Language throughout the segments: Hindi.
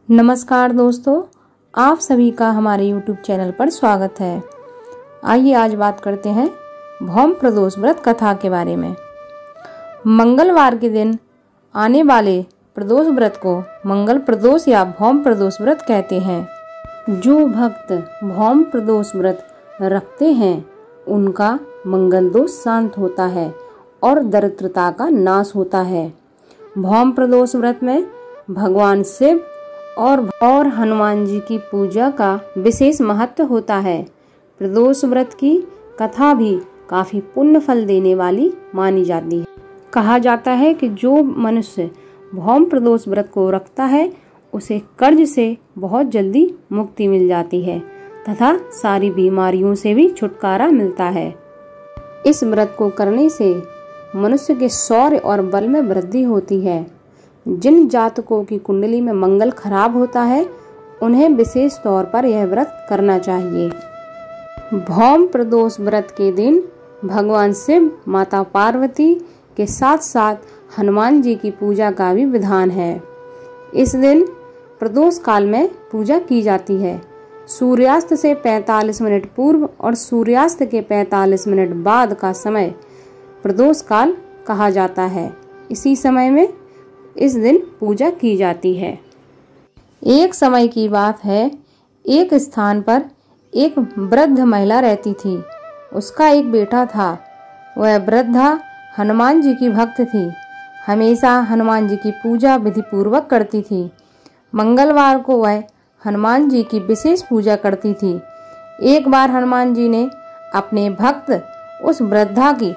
नमस्कार दोस्तों, आप सभी का हमारे YouTube चैनल पर स्वागत है। आइए आज बात करते हैं भौम प्रदोष व्रत कथा के बारे में। मंगलवार के दिन आने वाले प्रदोष व्रत को मंगल प्रदोष या भौम प्रदोष व्रत कहते हैं। जो भक्त भौम प्रदोष व्रत रखते हैं उनका मंगल दोष शांत होता है और दरिद्रता का नाश होता है। भौम प्रदोष व्रत में भगवान शिव और हनुमान जी की पूजा का विशेष महत्व होता है। प्रदोष व्रत की कथा भी काफी पुण्य फल देने वाली मानी जाती है। कहा जाता है कि जो मनुष्य भौम प्रदोष व्रत को रखता है उसे कर्ज से बहुत जल्दी मुक्ति मिल जाती है तथा सारी बीमारियों से भी छुटकारा मिलता है। इस व्रत को करने से मनुष्य के शौर्य और बल में वृद्धि होती है। जिन जातकों की कुंडली में मंगल खराब होता है उन्हें विशेष तौर पर यह व्रत करना चाहिए। भौम प्रदोष व्रत के दिन भगवान शिव, माता पार्वती के साथ साथ हनुमान जी की पूजा का भी विधान है। इस दिन प्रदोष काल में पूजा की जाती है। सूर्यास्त से 45 मिनट पूर्व और सूर्यास्त के 45 मिनट बाद का समय प्रदोष काल कहा जाता है। इसी समय में इस दिन पूजा की जाती है। एक समय की बात है, एक स्थान पर एक वृद्ध महिला रहती थी। उसका एक बेटा था। वह वृद्धा हनुमान जी की भक्त थी। हमेशा हनुमान जी की पूजा विधि पूर्वक करती थी। मंगलवार को वह हनुमान जी की विशेष पूजा करती थी। एक बार हनुमान जी ने अपने भक्त उस वृद्धा की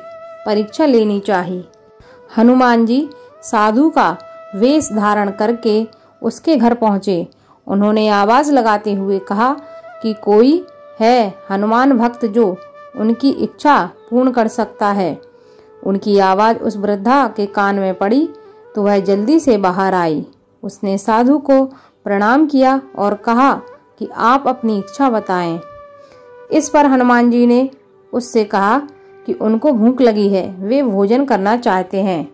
परीक्षा लेनी चाहिए। हनुमान जी साधु का वेश धारण करके उसके घर पहुंचे। उन्होंने आवाज लगाते हुए कहा कि कोई है हनुमान भक्त जो उनकी इच्छा पूर्ण कर सकता है। उनकी आवाज उस वृद्धा के कान में पड़ी तो वह जल्दी से बाहर आई। उसने साधु को प्रणाम किया और कहा कि आप अपनी इच्छा बताएं। इस पर हनुमान जी ने उससे कहा कि उनको भूख लगी है, वे भोजन करना चाहते हैं।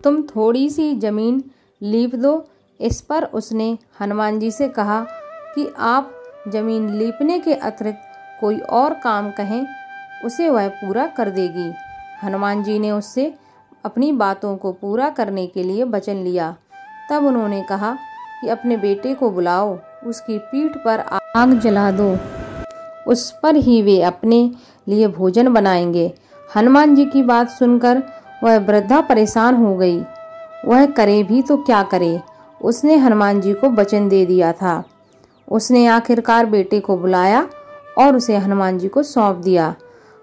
तुम थोड़ी सी जमीन लीप दो। इस पर उसने हनुमान जी से कहा कि आप जमीन लीपने के अतिरिक्त कोई और काम कहें, उसे वह पूरा कर देगी। हनुमान जी ने उससे अपनी बातों को पूरा करने के लिए वचन लिया। तब उन्होंने कहा कि अपने बेटे को बुलाओ, उसकी पीठ पर आग जला दो, उस पर ही वे अपने लिए भोजन बनाएंगे। हनुमान जी की बात सुनकर वह वृद्धा परेशान हो गई। वह करे भी तो क्या करे। उसने हनुमान जी को वचन दे दिया था। उसने आखिरकार बेटे को बुलाया और उसे हनुमान जी को सौंप दिया।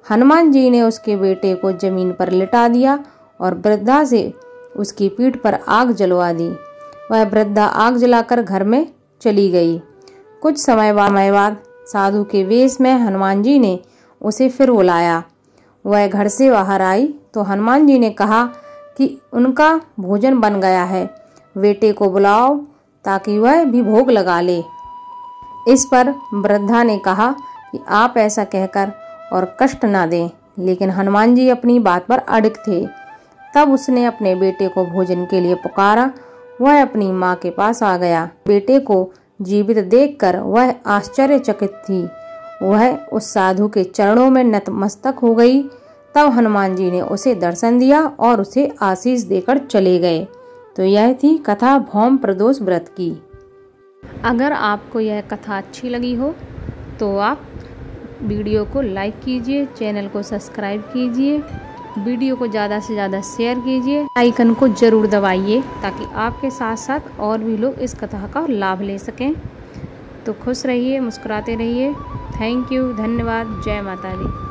हनुमान जी ने उसके बेटे को जमीन पर लिटा दिया और वृद्धा से उसकी पीठ पर आग जलवा दी। वह वृद्धा आग जलाकर घर में चली गई। कुछ समय बाद साधु के वेश में हनुमान जी ने उसे फिर बुलाया। वह घर से बाहर आई तो हनुमान जी ने कहा कि उनका भोजन बन गया है, बेटे को बुलाओ ताकि वह भी भोग लगा ले। इस पर वृद्धा ने कहा कि आप ऐसा कहकर और कष्ट ना दें, लेकिन हनुमान जी अपनी बात पर अड़िग थे। तब उसने अपने बेटे को भोजन के लिए पुकारा। वह अपनी माँ के पास आ गया। बेटे को जीवित देखकर वह आश्चर्यचकित थी। वह उस साधु के चरणों में नतमस्तक हो गई। तब हनुमान जी ने उसे दर्शन दिया और उसे आशीष देकर चले गए। तो यह थी कथा भौम प्रदोष व्रत की। अगर आपको यह कथा अच्छी लगी हो तो आप वीडियो को लाइक कीजिए, चैनल को सब्सक्राइब कीजिए, वीडियो को ज़्यादा से ज़्यादा शेयर कीजिए, आइकन को ज़रूर दबाइए ताकि आपके साथ साथ और भी लोग इस कथा का लाभ ले सकें। तो खुश रहिए, मुस्कुराते रहिए। थैंक यू, धन्यवाद। जय माता दी।